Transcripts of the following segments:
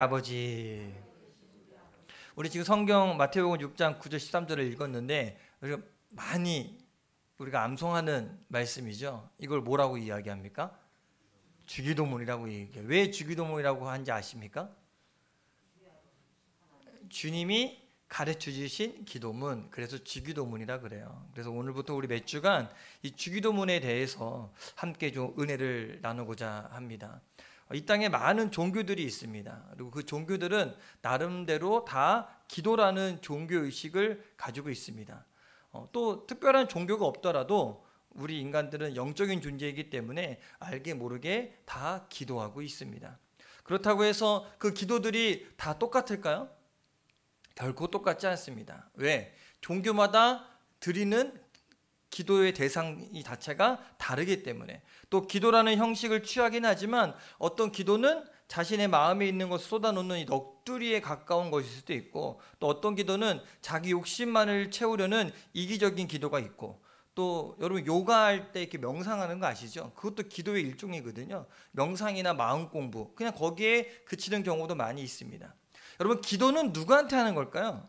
아버지, 우리 지금 성경 마태복음 6장 9절 13절을 읽었는데 우리가 암송하는 말씀이죠. 이걸 뭐라고 이야기합니까? 주기도문이라고 얘기해요. 왜 주기도문이라고 하는지 아십니까? 주님이 가르쳐 주신 기도문, 그래서 주기도문이라 그래요. 그래서 오늘부터 우리 몇 주간 이 주기도문에 대해서 함께 좀 은혜를 나누고자 합니다. 이 땅에 많은 종교들이 있습니다. 그리고 그 종교들은 나름대로 다 기도라는 종교의식을 가지고 있습니다. 또 특별한 종교가 없더라도 우리 인간들은 영적인 존재이기 때문에 알게 모르게 다 기도하고 있습니다. 그렇다고 해서 그 기도들이 다 똑같을까요? 결코 똑같지 않습니다. 왜? 종교마다 드리는 기도의 대상 자체가 다르기 때문에, 또 기도라는 형식을 취하긴 하지만 어떤 기도는 자신의 마음에 있는 것을 쏟아놓는 이 넋두리에 가까운 것일 수도 있고, 또 어떤 기도는 자기 욕심만을 채우려는 이기적인 기도가 있고, 또 여러분 요가할 때 이렇게 명상하는 거 아시죠? 그것도 기도의 일종이거든요. 명상이나 마음 공부, 그냥 거기에 그치는 경우도 많이 있습니다. 여러분, 기도는 누구한테 하는 걸까요?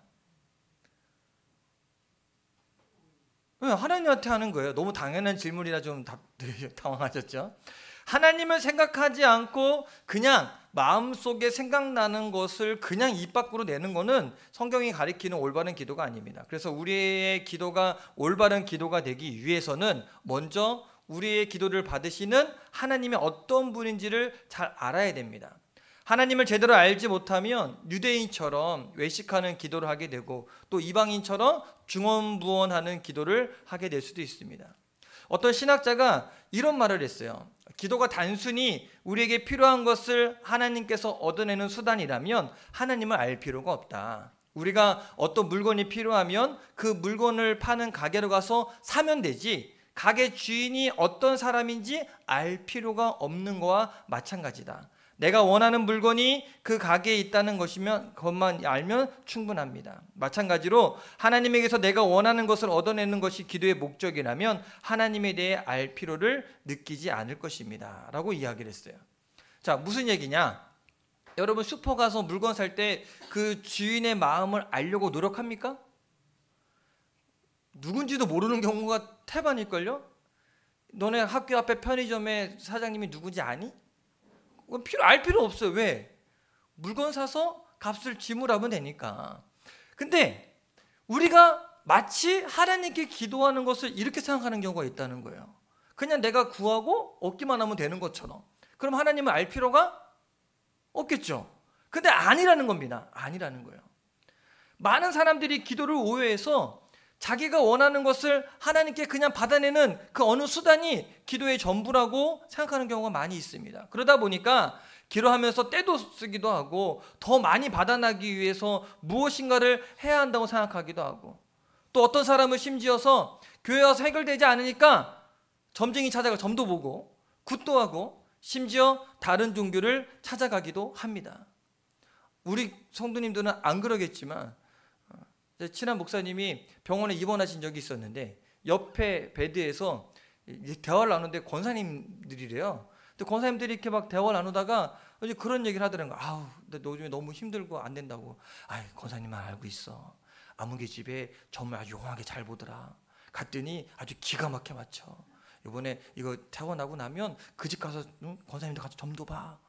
하나님한테 하는 거예요. 너무 당연한 질문이라 좀 당황하셨죠? 하나님을 생각하지 않고 그냥 마음속에 생각나는 것을 그냥 입 밖으로 내는 것은 성경이 가리키는 올바른 기도가 아닙니다. 그래서 우리의 기도가 올바른 기도가 되기 위해서는 먼저 우리의 기도를 받으시는 하나님이 어떤 분인지를 잘 알아야 됩니다. 하나님을 제대로 알지 못하면 유대인처럼 외식하는 기도를 하게 되고, 또 이방인처럼 중언부언하는 기도를 하게 될 수도 있습니다. 어떤 신학자가 이런 말을 했어요. 기도가 단순히 우리에게 필요한 것을 하나님께서 얻어내는 수단이라면 하나님을 알 필요가 없다. 우리가 어떤 물건이 필요하면 그 물건을 파는 가게로 가서 사면 되지, 가게 주인이 어떤 사람인지 알 필요가 없는 거와 마찬가지다. 내가 원하는 물건이 그 가게에 있다는 것만 알면 충분합니다. 마찬가지로 하나님에게서 내가 원하는 것을 얻어내는 것이 기도의 목적이라면 하나님에 대해 알 필요를 느끼지 않을 것입니다 라고 이야기를 했어요. 자, 무슨 얘기냐? 여러분, 슈퍼 가서 물건 살 때 그 주인의 마음을 알려고 노력합니까? 누군지도 모르는 경우가 태반일걸요? 너네 학교 앞에 편의점의 사장님이 누군지 아니? 알 필요 없어요. 왜? 물건 사서 값을 지불하면 되니까. 근데 우리가 마치 하나님께 기도하는 것을 이렇게 생각하는 경우가 있다는 거예요. 그냥 내가 구하고 얻기만 하면 되는 것처럼. 그럼 하나님을 알 필요가 없겠죠. 근데 아니라는 겁니다. 아니라는 거예요. 많은 사람들이 기도를 오해해서 자기가 원하는 것을 하나님께 그냥 받아내는 그 어느 수단이 기도의 전부라고 생각하는 경우가 많이 있습니다. 그러다 보니까 기도하면서 때도 쓰기도 하고, 더 많이 받아나기 위해서 무엇인가를 해야 한다고 생각하기도 하고, 또 어떤 사람은 심지어서 교회 와서 해결되지 않으니까 점쟁이 찾아가 점도 보고 굿도 하고, 심지어 다른 종교를 찾아가기도 합니다. 우리 성도님들은 안 그러겠지만 친한 목사님이 병원에 입원하신 적이 있었는데, 옆에 베드에서 대화를 나누는데 권사님들이래요. 근데 권사님들이 이렇게 막 대화를 나누다가 이제 그런 얘기를 하더라고요. 아우, 나 요즘에 너무 힘들고 안 된다고. 아이, 권사님만 알고 있어. 아무개 집에 점을 아주 용하게 잘 보더라. 갔더니 아주 기가 막혀 맞춰. 이번에 이거 퇴원하고 나면 그 집 가서 권사님도 같이 점도 봐.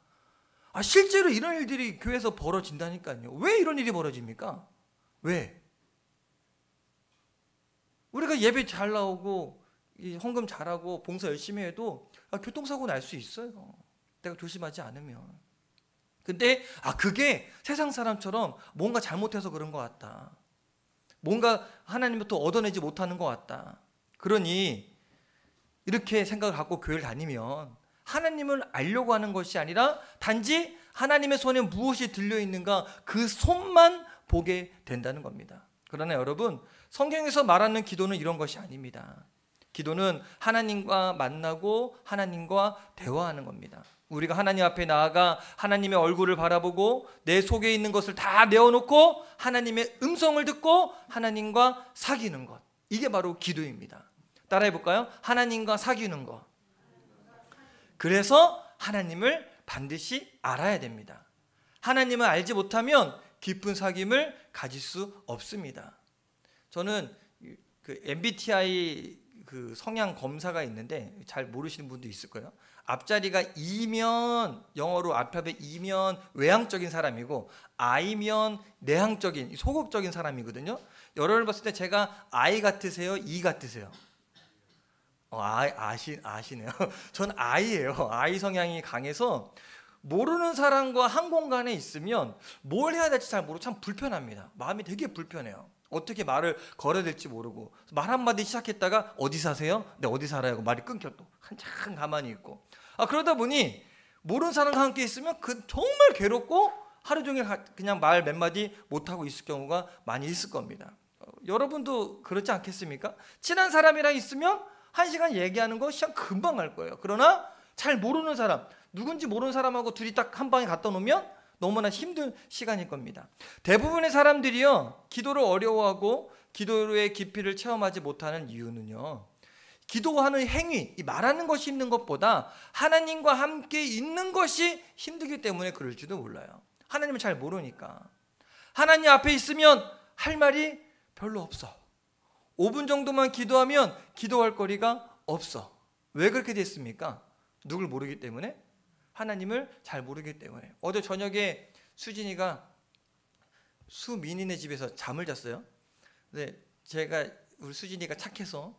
실제로 이런 일들이 교회에서 벌어진다니까요. 왜 이런 일이 벌어집니까? 왜? 우리가 예배 잘 나오고 헌금 잘하고 봉사 열심히 해도 교통사고 날 수 있어요. 내가 조심하지 않으면. 근데 그게 세상 사람처럼 뭔가 잘못해서 그런 것 같다. 뭔가 하나님부터 얻어내지 못하는 것 같다. 그러니 이렇게 생각을 갖고 교회를 다니면 하나님을 알려고 하는 것이 아니라 단지 하나님의 손에 무엇이 들려있는가, 그 손만 보게 된다는 겁니다. 그러나 여러분, 성경에서 말하는 기도는 이런 것이 아닙니다. 기도는 하나님과 만나고 하나님과 대화하는 겁니다. 우리가 하나님 앞에 나아가 하나님의 얼굴을 바라보고 내 속에 있는 것을 다 내어놓고 하나님의 음성을 듣고 하나님과 사귀는 것, 이게 바로 기도입니다. 따라해 볼까요? 하나님과 사귀는 것. 그래서 하나님을 반드시 알아야 됩니다. 하나님을 알지 못하면 깊은 사귐을 가질 수 없습니다. 저는 그 MBTI 그 성향 검사가 있는데 잘 모르시는 분도 있을 거예요. 앞자리가 E면 영어로 알파벳 E면 외향적인 사람이고 I면 내향적인 소극적인 사람이거든요. 여러분을 봤을 때 제가 I 같으세요? E 같으세요? 아시네요. 전 I예요. I 성향이 강해서 모르는 사람과 한 공간에 있으면 뭘 해야 될지 잘 모르고 참 불편합니다. 마음이 되게 불편해요. 어떻게 말을 걸어야 될지 모르고 말 한마디 시작했다가 어디 사세요? 네, 어디 살아요? 하고 말이 끊겨 또 한참 가만히 있고 그러다 보니 모르는 사람과 함께 있으면 정말 괴롭고 하루 종일 그냥 말 몇 마디 못하고 있을 경우가 많이 있을 겁니다. 여러분도 그렇지 않겠습니까? 친한 사람이랑 있으면 1시간 얘기하는 거 시간 금방 갈 거예요. 그러나 잘 모르는 사람, 누군지 모르는 사람하고 둘이 딱 한 방에 갖다 놓으면 너무나 힘든 시간일 겁니다. 대부분의 사람들이요, 기도를 어려워하고 기도의 깊이를 체험하지 못하는 이유는요, 기도하는 행위, 이 말하는 것이 힘든 것보다 하나님과 함께 있는 것이 힘들기 때문에 그럴지도 몰라요. 하나님을 잘 모르니까. 하나님 앞에 있으면 할 말이 별로 없어. 5분 정도만 기도하면 기도할 거리가 없어. 왜 그렇게 됐습니까? 누굴 모르기 때문에? 하나님을 잘 모르기 때문에. 어제 저녁에 수진이가 수민이네 집에서 잠을 잤어요. 근데 우리 수진이가 착해서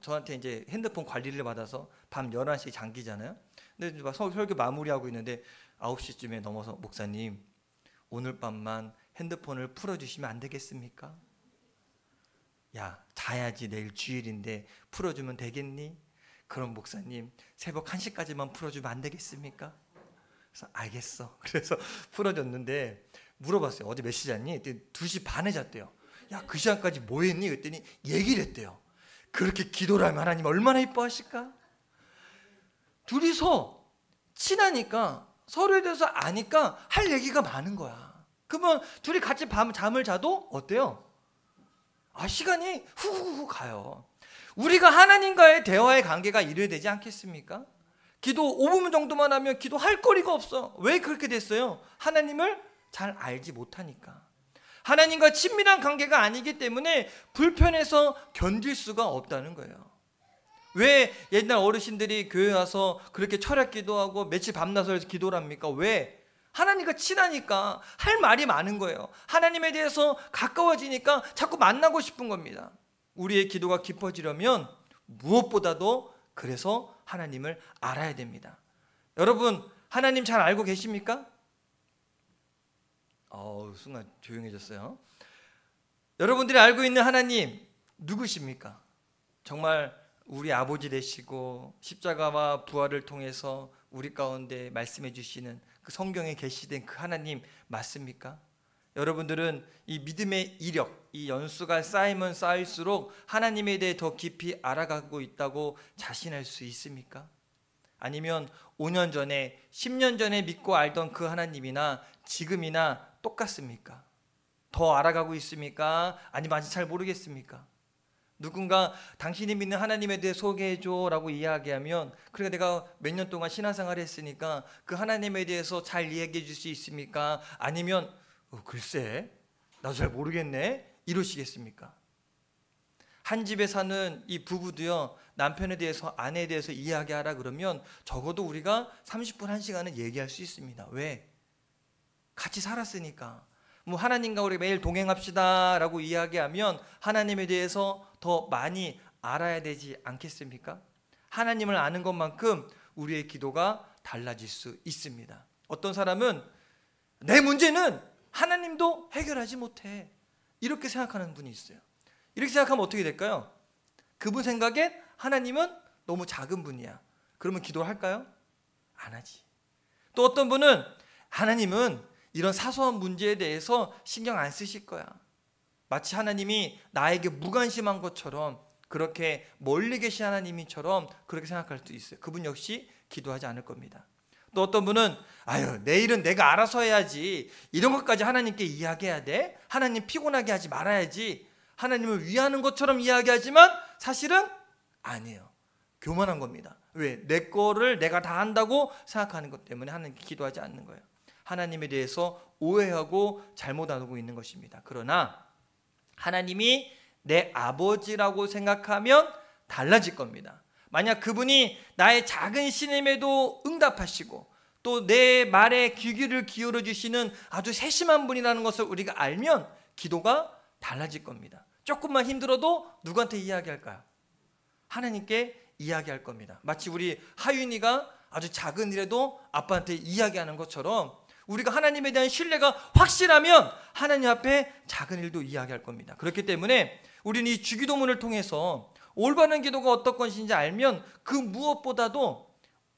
저한테 이제 핸드폰 관리를 받아서 밤 11시에 잠기잖아요. 근데 막 설교 마무리하고 있는데 9시쯤에 넘어서 목사님, 오늘 밤만 핸드폰을 풀어주시면 안 되겠습니까? 야, 자야지, 내일 주일인데 풀어주면 되겠니? 그럼 목사님, 새벽 1시까지만 풀어주면 안 되겠습니까? 그래서 알겠어. 그래서 풀어줬는데 물어봤어요. 어제 몇 시 잤니? 2시 반에 잤대요. 야, 그 시간까지 뭐 했니? 그랬더니 얘기를 했대요. 그렇게 기도를 하면 하나님 얼마나 이뻐하실까? 둘이서 친하니까 서로에 대해서 아니까 할 얘기가 많은 거야. 그러면 둘이 같이 잠을 자도 어때요? 시간이 후후후 가요. 우리가 하나님과의 대화의 관계가 이래야 되지 않겠습니까? 기도 5분 정도만 하면 기도할 거리가 없어. 왜 그렇게 됐어요? 하나님을 잘 알지 못하니까. 하나님과 친밀한 관계가 아니기 때문에 불편해서 견딜 수가 없다는 거예요. 왜 옛날 어르신들이 교회 와서 그렇게 철학 기도하고 며칠 밤낮을 기도를 합니까? 왜? 하나님과 친하니까 할 말이 많은 거예요. 하나님에 대해서 가까워지니까 자꾸 만나고 싶은 겁니다. 우리의 기도가 깊어지려면 무엇보다도 그래서 하나님을 알아야 됩니다. 여러분, 하나님 잘 알고 계십니까? 순간 조용해졌어요. 여러분들이 알고 있는 하나님 누구십니까? 정말 우리 아버지 되시고 십자가와 부활을 통해서 우리 가운데 말씀해 주시는 그 성경에 계시된 그 하나님 맞습니까? 여러분들은 이 믿음의 이력, 이 연수가 쌓이면 쌓일수록 하나님에 대해 더 깊이 알아가고 있다고 자신할 수 있습니까? 아니면 5년 전에, 10년 전에 믿고 알던 그 하나님이나 지금이나 똑같습니까? 더 알아가고 있습니까? 아니면 아직 잘 모르겠습니까? 누군가 당신이 믿는 하나님에 대해 소개해줘 라고 이야기하면, 그래 내가 몇 년 동안 신앙생활을 했으니까 그 하나님에 대해서 잘 이야기해 줄 수 있습니까? 아니면 글쎄 나도 잘 모르겠네 이러시겠습니까? 한 집에 사는 이 부부도요, 남편에 대해서 아내에 대해서 이야기하라 그러면 적어도 우리가 30분 1시간은 얘기할 수 있습니다. 왜? 같이 살았으니까. 뭐 하나님과 우리 매일 동행합시다 라고 이야기하면 하나님에 대해서 더 많이 알아야 되지 않겠습니까? 하나님을 아는 것만큼 우리의 기도가 달라질 수 있습니다. 어떤 사람은 내 문제는 하나님도 해결하지 못해 이렇게 생각하는 분이 있어요. 이렇게 생각하면 어떻게 될까요? 그분 생각엔 하나님은 너무 작은 분이야. 그러면 기도를 할까요? 안 하지. 또 어떤 분은 하나님은 이런 사소한 문제에 대해서 신경 안 쓰실 거야. 마치 하나님이 나에게 무관심한 것처럼, 그렇게 멀리 계신 하나님이처럼 그렇게 생각할 수도 있어요. 그분 역시 기도하지 않을 겁니다. 또 어떤 분은 내일은 내가 알아서 해야지, 이런 것까지 하나님께 이야기해야 돼? 하나님 피곤하게 하지 말아야지, 하나님을 위하는 것처럼 이야기하지만 사실은 아니에요. 교만한 겁니다. 왜? 내 거를 내가 다 한다고 생각하는 것 때문에 하나님께 기도하지 않는 거예요. 하나님에 대해서 오해하고 잘못 알고 있는 것입니다. 그러나 하나님이 내 아버지라고 생각하면 달라질 겁니다. 만약 그분이 나의 작은 신임에도 응답하시고 또 내 말에 귀를 기울여 주시는 아주 세심한 분이라는 것을 우리가 알면 기도가 달라질 겁니다. 조금만 힘들어도 누구한테 이야기할까요? 하나님께 이야기할 겁니다. 마치 우리 하윤이가 아주 작은 일에도 아빠한테 이야기하는 것처럼 우리가 하나님에 대한 신뢰가 확실하면 하나님 앞에 작은 일도 이야기할 겁니다. 그렇기 때문에 우리는 이 주기도문을 통해서 올바른 기도가 어떤 것인지 알면 그 무엇보다도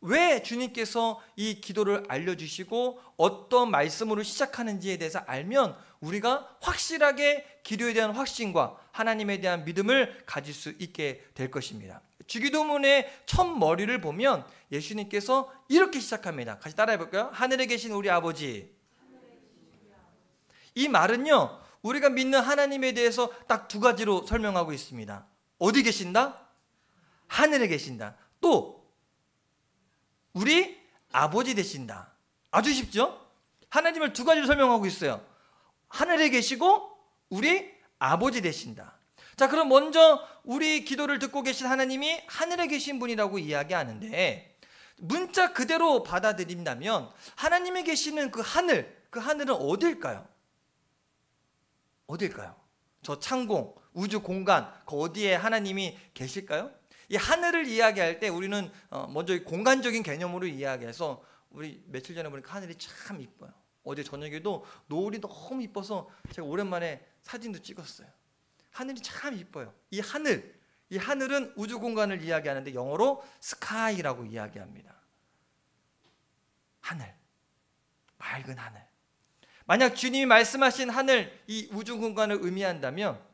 왜 주님께서 이 기도를 알려주시고 어떤 말씀으로 시작하는지에 대해서 알면 우리가 확실하게 기도에 대한 확신과 하나님에 대한 믿음을 가질 수 있게 될 것입니다. 주기도문의 첫 머리를 보면 예수님께서 이렇게 시작합니다. 같이 따라해 볼까요? 하늘에 계신 우리 아버지. 이 말은요, 우리가 믿는 하나님에 대해서 딱 두 가지로 설명하고 있습니다. 어디 계신다? 하늘에 계신다. 또 우리 아버지 되신다. 아주 쉽죠? 하나님을 두 가지로 설명하고 있어요. 하늘에 계시고 우리 아버지 되신다. 자, 그럼 먼저 우리 기도를 듣고 계신 하나님이 하늘에 계신 분이라고 이야기하는데 문자 그대로 받아들인다면 하나님이 계시는 그 하늘은 어딜까요? 어딜까요? 저 창공, 우주 공간, 그 어디에 하나님이 계실까요? 이 하늘을 이야기할 때 우리는 먼저 공간적인 개념으로 이야기해서 우리 며칠 전에 보니까 하늘이 참 이뻐요. 어제 저녁에도 노을이 너무 이뻐서 제가 오랜만에 사진도 찍었어요. 하늘이 참 이뻐요. 이 하늘은 우주 공간을 이야기하는데 영어로 스카이라고 이야기합니다. 하늘, 맑은 하늘. 만약 주님이 말씀하신 하늘, 이 우주 공간을 의미한다면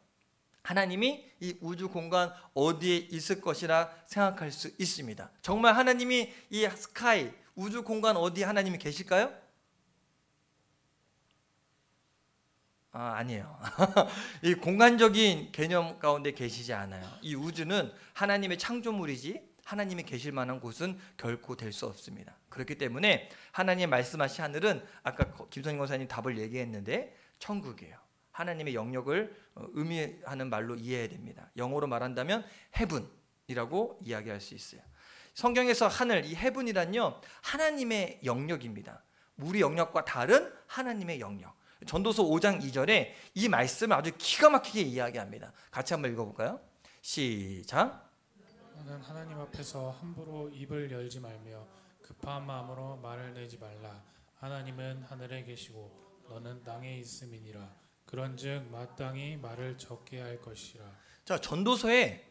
하나님이 이 우주 공간 어디에 있을 것이라 생각할 수 있습니다. 정말 하나님이 이 스카이, 우주 공간 어디에 하나님이 계실까요? 아니에요. 이 공간적인 개념 가운데 계시지 않아요. 이 우주는 하나님의 창조물이지 하나님이 계실 만한 곳은 결코 될 수 없습니다. 그렇기 때문에 하나님 말씀하신 하늘은 아까 김선희 권사님 답을 얘기했는데 천국이에요. 하나님의 영역을 의미하는 말로 이해해야 됩니다. 영어로 말한다면 heaven이라고 이야기할 수 있어요. 성경에서 하늘, 이 heaven이란요 하나님의 영역입니다. 우리 영역과 다른 하나님의 영역. 전도서 5장 2절에 이 말씀을 아주 기가 막히게 이야기합니다. 같이 한번 읽어볼까요? 시작. 너는 하나님 앞에서 함부로 입을 열지 말며 급한 마음으로 말을 내지 말라. 하나님은 하늘에 계시고 너는 땅에 있음이니라. 그런즉 마땅히 말을 적게 할 것이라. 자, 전도서에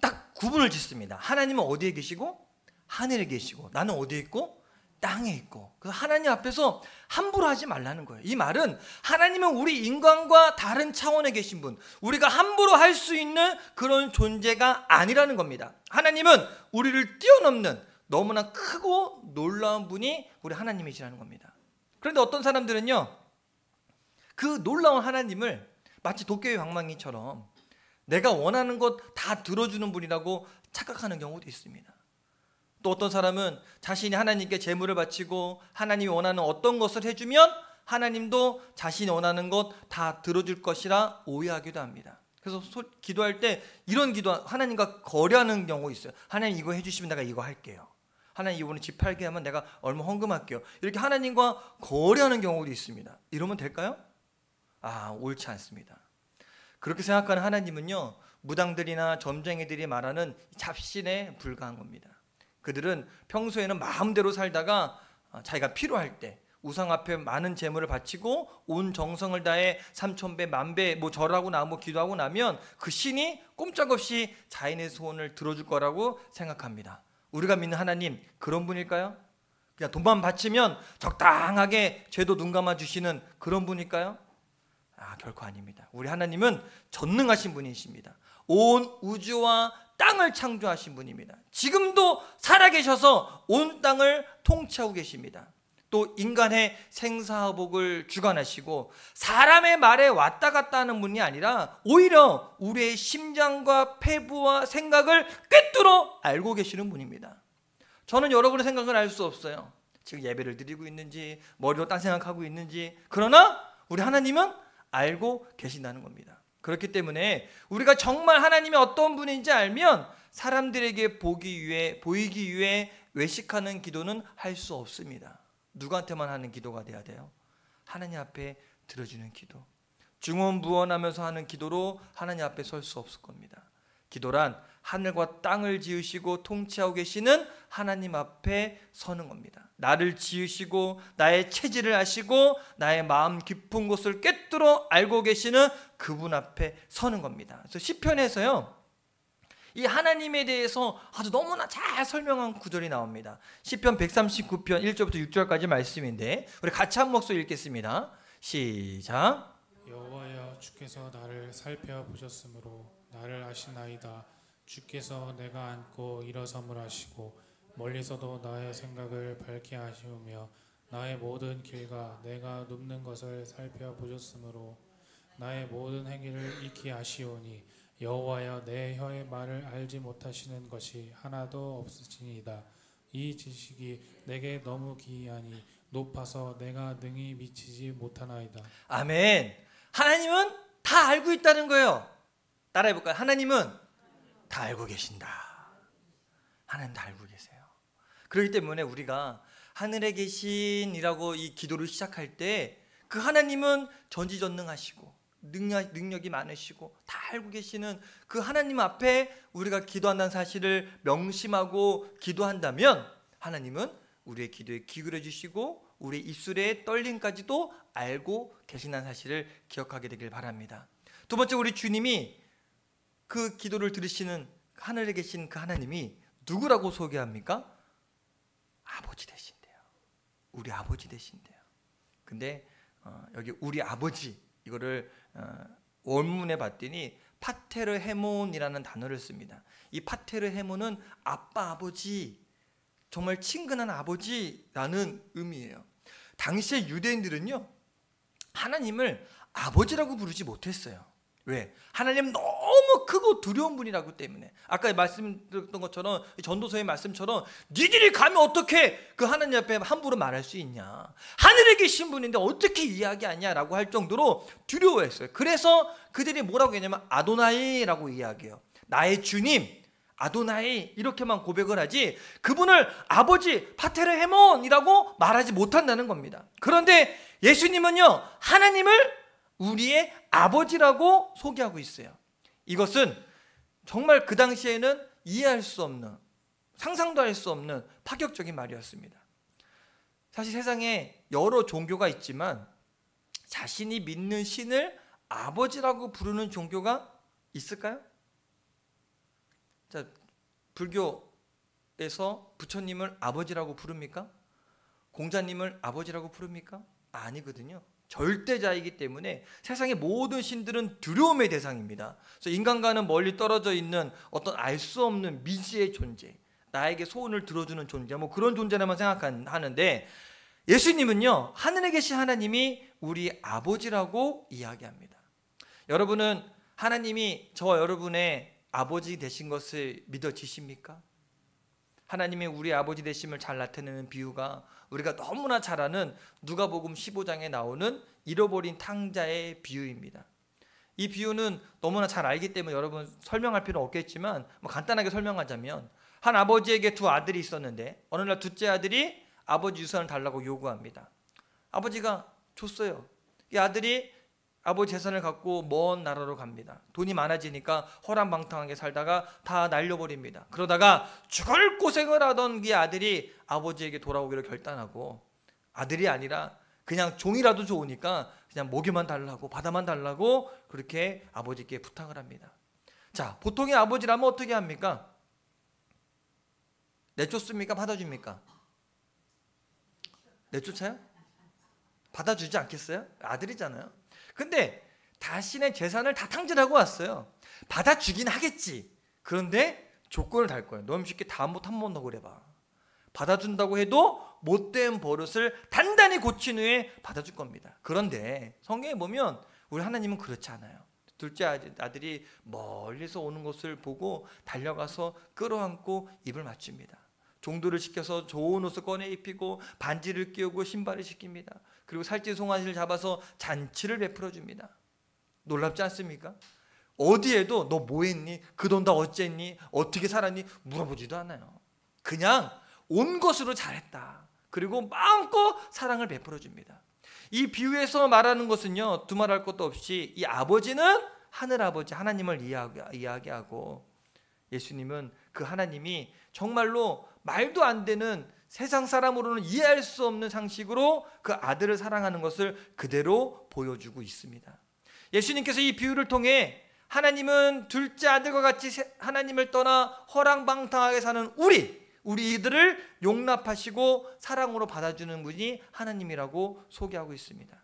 딱 구분을 짓습니다. 하나님은 어디에 계시고 하늘에 계시고 나는 어디에 있고 땅에 있고. 그래서 하나님 앞에서 함부로 하지 말라는 거예요. 이 말은 하나님은 우리 인간과 다른 차원에 계신 분, 우리가 함부로 할 수 있는 그런 존재가 아니라는 겁니다. 하나님은 우리를 뛰어넘는 너무나 크고 놀라운 분이 우리 하나님이시라는 겁니다. 그런데 어떤 사람들은요 그 놀라운 하나님을 마치 도깨비 방망이처럼 내가 원하는 것 다 들어주는 분이라고 착각하는 경우도 있습니다. 또 어떤 사람은 자신이 하나님께 제물을 바치고 하나님이 원하는 어떤 것을 해주면 하나님도 자신이 원하는 것 다 들어줄 것이라 오해하기도 합니다. 그래서 기도할 때 이런 기도, 하나님과 거래하는 경우가 있어요. 하나님 이거 해주시면 내가 이거 할게요. 하나님 이번에 집 팔게 하면 내가 얼마 헌금할게요. 이렇게 하나님과 거래하는 경우도 있습니다. 이러면 될까요? 옳지 않습니다. 그렇게 생각하는 하나님은요 무당들이나 점쟁이들이 말하는 잡신에 불과한 겁니다. 그들은 평소에는 마음대로 살다가 자기가 필요할 때 우상 앞에 많은 재물을 바치고 온 정성을 다해 3000배, 10,000배 절하고 나면 기도하고 나면 그 신이 꼼짝없이 자인의 소원을 들어줄 거라고 생각합니다. 우리가 믿는 하나님 그런 분일까요? 그냥 돈만 바치면 적당하게 죄도 눈 감아 주시는 그런 분일까요? 결코 아닙니다. 우리 하나님은 전능하신 분이십니다. 온 우주와 땅을 창조하신 분입니다. 지금도 살아계셔서 온 땅을 통치하고 계십니다. 또 인간의 생사복을 주관하시고 사람의 말에 왔다 갔다 하는 분이 아니라 오히려 우리의 심장과 폐부와 생각을 꿰뚫어 알고 계시는 분입니다. 저는 여러분의 생각을 알 수 없어요. 지금 예배를 드리고 있는지, 머리로 딴 생각하고 있는지. 그러나 우리 하나님은 알고 계신다는 겁니다. 그렇기 때문에 우리가 정말 하나님이 어떤 분인지 알면 사람들에게 보이기 위해 외식하는 기도는 할 수 없습니다. 누구한테만 하는 기도가 돼야 돼요? 하나님 앞에 들어주는 기도. 중언부언하면서 하는 기도로 하나님 앞에 설 수 없을 겁니다. 기도란 하늘과 땅을 지으시고 통치하고 계시는 하나님 앞에 서는 겁니다. 나를 지으시고 나의 체질을 아시고 나의 마음 깊은 곳을 꿰뚫어 알고 계시는 그분 앞에 서는 겁니다. 그래서 시편에서요, 이 하나님에 대해서 아주 너무나 잘 설명한 구절이 나옵니다. 시편 139편 1절부터 6절까지 말씀인데 우리 같이 한 목소리 읽겠습니다. 시작. 여호와여, 주께서 나를 살펴보셨으므로 나를 아시나이다. 주께서 내가 앉고 일어섬을 아시고 멀리서도 나의 생각을 밝게 하시우며 나의 모든 길과 내가 눕는 것을 살펴보셨으므로 나의 모든 행위를 익히 아시오니 여호와여, 내 혀의 말을 알지 못하시는 것이 하나도 없으시니이다. 이 지식이 내게 너무 기이하니 높아서 내가 능히 미치지 못하나이다. 아멘. 하나님은 다 알고 있다는 거예요. 따라해 볼까요? 하나님은 다 알고 계신다. 하나님 다 알고 계세요. 그렇기 때문에 우리가 하늘에 계신이라고 이 기도를 시작할 때 그 하나님은 전지전능하시고 능력이 많으시고 다 알고 계시는 그 하나님 앞에 우리가 기도한다는 사실을 명심하고 기도한다면 하나님은 우리의 기도에 귀 기울여 주시고 우리의 입술의 떨림까지도 알고 계신다는 사실을 기억하게 되길 바랍니다. 두 번째, 우리 주님이 그 기도를 들으시는 하늘에 계신 그 하나님이 누구라고 소개합니까? 아버지 되신대요. 우리 아버지 되신대요. 근데 여기 우리 아버지 이거를 원문에 봤더니 파테르 헤몬이라는 단어를 씁니다. 이 파테르 헤몬은 아빠, 아버지, 정말 친근한 아버지라는 의미예요. 당시의 유대인들은요, 하나님을 아버지라고 부르지 못했어요. 왜? 하나님 너무 크고 두려운 분이라고 때문에. 아까 말씀드렸던 것처럼 전도서의 말씀처럼 니들이 가면 어떻게 그 하나님 앞에 함부로 말할 수 있냐, 하늘에 계신 분인데 어떻게 이야기하냐라고 할 정도로 두려워했어요. 그래서 그들이 뭐라고 했냐면 아도나이라고 이야기해요. 나의 주님 아도나이 이렇게만 고백을 하지 그분을 아버지 파테르 헤몬이라고 말하지 못한다는 겁니다. 그런데 예수님은요, 하나님을 우리의 아버지라고 소개하고 있어요. 이것은 정말 그 당시에는 이해할 수 없는, 상상도 할 수 없는 파격적인 말이었습니다. 사실 세상에 여러 종교가 있지만 자신이 믿는 신을 아버지라고 부르는 종교가 있을까요? 자, 불교에서 부처님을 아버지라고 부릅니까? 공자님을 아버지라고 부릅니까? 아니거든요. 절대자이기 때문에 세상의 모든 신들은 두려움의 대상입니다. 그래서 인간과는 멀리 떨어져 있는 어떤 알 수 없는 미지의 존재, 나에게 소원을 들어주는 존재, 뭐 그런 존재라만 생각하는데 예수님은요, 하늘에 계신 하나님이 우리 아버지라고 이야기합니다. 여러분은 하나님이 저와 여러분의 아버지 되신 것을 믿어지십니까? 하나님이 우리 아버지 되심을 잘 나타내는 비유가 우리가 너무나 잘 아는 누가복음 15장에 나오는 잃어버린 탕자의 비유입니다. 이 비유는 너무나 잘 알기 때문에 여러분 설명할 필요는 없겠지만 간단하게 설명하자면, 한 아버지에게 두 아들이 있었는데 어느 날 둘째 아들이 아버지 유산을 달라고 요구합니다. 아버지가 줬어요. 이 아들이 아버지 재산을 갖고 먼 나라로 갑니다. 돈이 많아지니까 허랑방탕하게 살다가 다 날려버립니다. 그러다가 죽을 고생을 하던 이 아들이 아버지에게 돌아오기를 결단하고, 아들이 아니라 그냥 종이라도 좋으니까 그냥 먹이만 달라고, 바다만 달라고 그렇게 아버지께 부탁을 합니다. 자, 보통의 아버지라면 어떻게 합니까? 내쫓습니까? 받아줍니까? 내쫓아요? 받아주지 않겠어요? 아들이잖아요. 근데 자신의 재산을 다 탕진하고 왔어요. 받아주긴 하겠지. 그런데 조건을 달 거예요. 너무 쉽게 다음부터 한 번 더 그래봐. 받아준다고 해도 못된 버릇을 단단히 고친 후에 받아줄 겁니다. 그런데 성경에 보면 우리 하나님은 그렇지 않아요. 둘째 아들이 멀리서 오는 것을 보고 달려가서 끌어안고 입을 맞춥니다. 종도를 시켜서 좋은 옷을 꺼내 입히고 반지를 끼우고 신발을 시킵니다. 그리고 살찐 송아지를 잡아서 잔치를 베풀어 줍니다. 놀랍지 않습니까? 어디에도 너 뭐 했니? 그 돈 다 어쨌니? 어떻게 살았니? 물어보지도 않아요. 그냥 온 것으로 잘했다. 그리고 마음껏 사랑을 베풀어 줍니다. 이 비유에서 말하는 것은요, 두말할 것도 없이 이 아버지는 하늘아버지 하나님을 이야기하고, 예수님은 그 하나님이 정말로 말도 안 되는, 세상 사람으로는 이해할 수 없는 상식으로 그 아들을 사랑하는 것을 그대로 보여주고 있습니다. 예수님께서 이 비유를 통해 하나님은 둘째 아들과 같이 하나님을 떠나 허랑방탕하게 사는 우리들을 용납하시고 사랑으로 받아주는 분이 하나님이라고 소개하고 있습니다.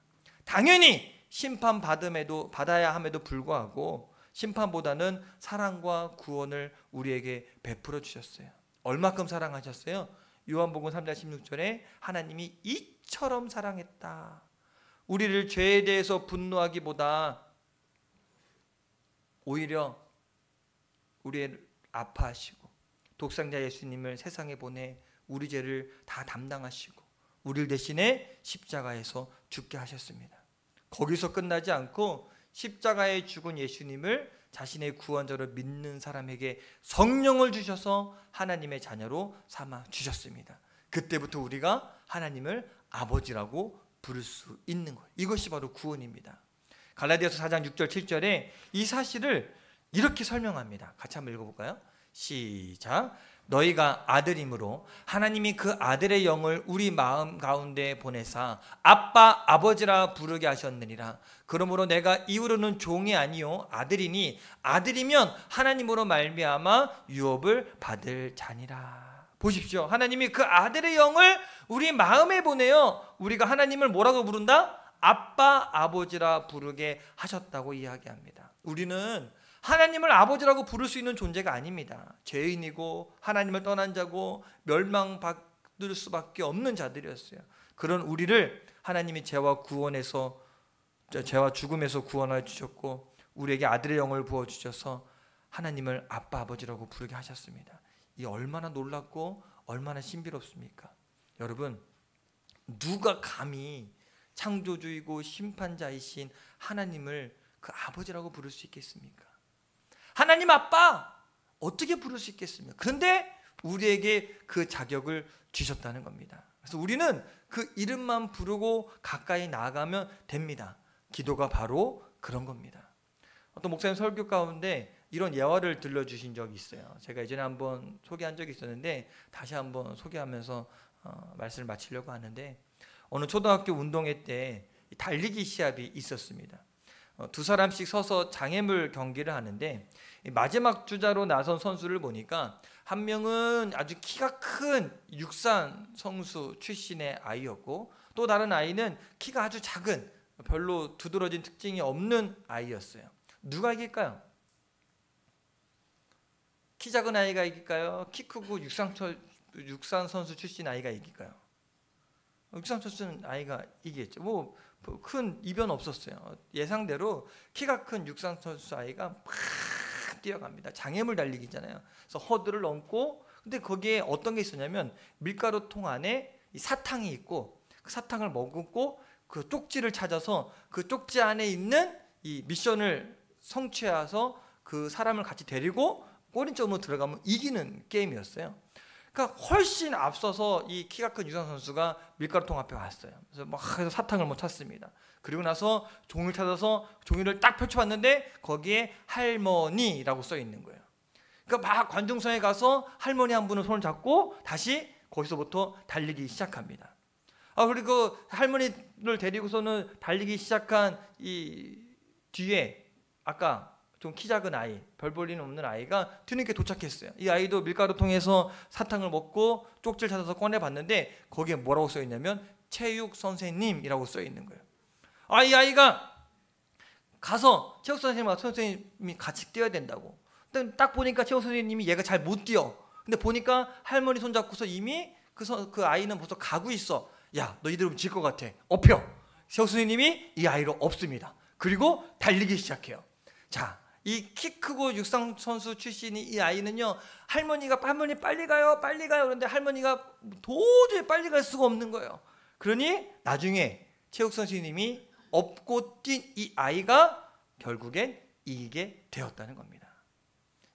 당연히 심판받아야 함에도 불구하고 심판보다는 사랑과 구원을 우리에게 베풀어 주셨어요. 얼마큼 사랑하셨어요? 요한복음 3장 16절에 하나님이 이처럼 사랑했다. 우리를 죄에 대해서 분노하기보다 오히려 우리를 아파하시고 독생자 예수님을 세상에 보내 우리 죄를 다 담당하시고 우리를 대신에 십자가에서 죽게 하셨습니다. 거기서 끝나지 않고 십자가에 죽은 예수님을 자신의 구원자로 믿는 사람에게 성령을 주셔서 하나님의 자녀로 삼아 주셨습니다. 그때부터 우리가 하나님을 아버지라고 부를 수 있는 거예요. 이것이 바로 구원입니다. 갈라디아서 4장 6절 7절에 이 사실을 이렇게 설명합니다. 같이 한번 읽어볼까요? 시작. 너희가 아들이므로 하나님이 그 아들의 영을 우리 마음 가운데 보내사 아빠 아버지라 부르게 하셨느니라. 그러므로 내가 이후로는 종이 아니요 아들이니 아들이면 하나님으로 말미암아 유업을 받을 자니라. 보십시오. 하나님이 그 아들의 영을 우리 마음에 보내어 우리가 하나님을 뭐라고 부른다? 아빠 아버지라 부르게 하셨다고 이야기합니다. 우리는 하나님을 아버지라고 부를 수 있는 존재가 아닙니다. 죄인이고 하나님을 떠난 자고 멸망받을 수밖에 없는 자들이었어요. 그런 우리를 하나님이 죄와 죽음에서 구원하여 주셨고 우리에게 아들의 영을 부어주셔서 하나님을 아빠 아버지라고 부르게 하셨습니다. 이 얼마나 놀랍고 얼마나 신비롭습니까? 여러분, 누가 감히 창조주이고 심판자이신 하나님을 그 아버지라고 부를 수 있겠습니까? 하나님 아빠 어떻게 부를 수 있겠습니까? 그런데 우리에게 그 자격을 주셨다는 겁니다. 그래서 우리는 그 이름만 부르고 가까이 나아가면 됩니다. 기도가 바로 그런 겁니다. 어떤 목사님 설교 가운데 이런 예화를 들려주신 적이 있어요. 제가 예전에 한번 소개한 적이 있었는데 다시 한번 소개하면서 말씀을 마치려고 하는데, 어느 초등학교 운동회 때 달리기 시합이 있었습니다. 두 사람씩 서서 장애물 경기를 하는데 마지막 주자로 나선 선수를 보니까 한 명은 아주 키가 큰 육산 선수 출신의 아이였고 또 다른 아이는 키가 아주 작은 별로 두드러진 특징이 없는 아이였어요. 누가 이길까요? 키 작은 아이가 이길까요? 키 크고 육산 선수 출신 아이가 이길까요? 육산 선수는 아이가 이기겠죠. 뭐 큰 이변 없었어요. 예상대로 키가 큰 육상 선수 아이가 막 뛰어갑니다. 장애물 달리기잖아요. 그래서 허들을 넘고, 근데 거기에 어떤 게 있었냐면 밀가루 통 안에 이 사탕이 있고 그 사탕을 머금고 그 쪽지를 찾아서 그 쪽지 안에 있는 이 미션을 성취해서 그 사람을 같이 데리고 꼬린점으로 들어가면 이기는 게임이었어요. 그러니까 훨씬 앞서서 이 키가 큰 유상 선수가 밀가루통 앞에 왔어요. 그래서 막 해서 사탕을 못 찾습니다. 그리고 나서 종이를 찾아서 종이를 딱 펼쳐봤는데 거기에 할머니라고 써 있는 거예요. 그러니까 막 관중석에 가서 할머니 한 분은 손을 잡고 다시 거기서부터 달리기 시작합니다. 그리고 할머니를 데리고서는 달리기 시작한 이 뒤에 아까 좀 키 작은 아이, 별 볼 일 없는 아이가 뒤늦게 도착했어요. 이 아이도 밀가루통에서 사탕을 먹고 쪽지를 찾아서 꺼내봤는데 거기에 뭐라고 써 있냐면 체육 선생님이라고 써 있는 거예요. 이 아이가 가서 체육 선생님과 선생님이 같이 뛰어야 된다고. 근데 딱 보니까 체육 선생님이 얘가 잘 못 뛰어. 근데 보니까 할머니 손잡고서 이미 그 아이는 벌써 가고 있어. 야, 너 이대로 질 것 같아. 업혀. 체육 선생님이 이 아이를 업습니다. 그리고 달리기 시작해요. 자, 이 키 크고 육상 선수 출신이 이 아이는요, 할머니가 할머니 빨리 가요 그런데 할머니가 도저히 빨리 갈 수가 없는 거예요. 그러니 나중에 체육 선생님이 업고 뛴 이 아이가 결국엔 이기게 되었다는 겁니다.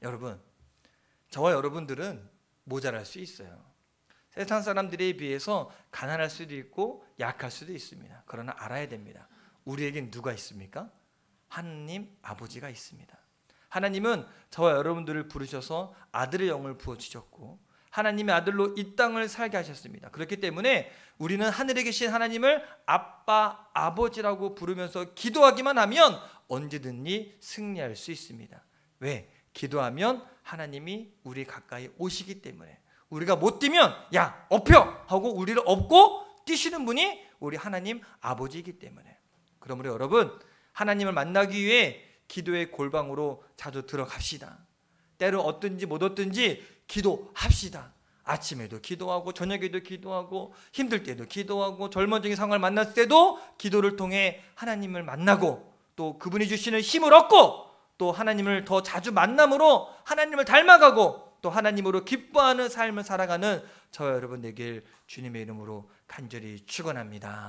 여러분, 저와 여러분들은 모자랄 수 있어요. 세상 사람들에 비해서 가난할 수도 있고 약할 수도 있습니다. 그러나 알아야 됩니다. 우리에겐 누가 있습니까? 하나님 아버지가 있습니다. 하나님은 저와 여러분들을 부르셔서 아들의 영을 부어주셨고 하나님의 아들로 이 땅을 살게 하셨습니다. 그렇기 때문에 우리는 하늘에 계신 하나님을 아빠, 아버지라고 부르면서 기도하기만 하면 언제든지 승리할 수 있습니다. 왜? 기도하면 하나님이 우리 가까이 오시기 때문에. 우리가 못 뛰면 야 엎혀 하고 우리를 업고 뛰시는 분이 우리 하나님 아버지이기 때문에. 그러므로 여러분, 하나님을 만나기 위해 기도의 골방으로 자주 들어갑시다. 때로 얻든지 못 얻든지 기도합시다. 아침에도 기도하고 저녁에도 기도하고 힘들 때도 기도하고 절망적인 상황을 만났을 때도 기도를 통해 하나님을 만나고 또 그분이 주시는 힘을 얻고 또 하나님을 더 자주 만남으로 하나님을 닮아가고 또 하나님으로 기뻐하는 삶을 살아가는 저와 여러분 되길 주님의 이름으로 간절히 축원합니다.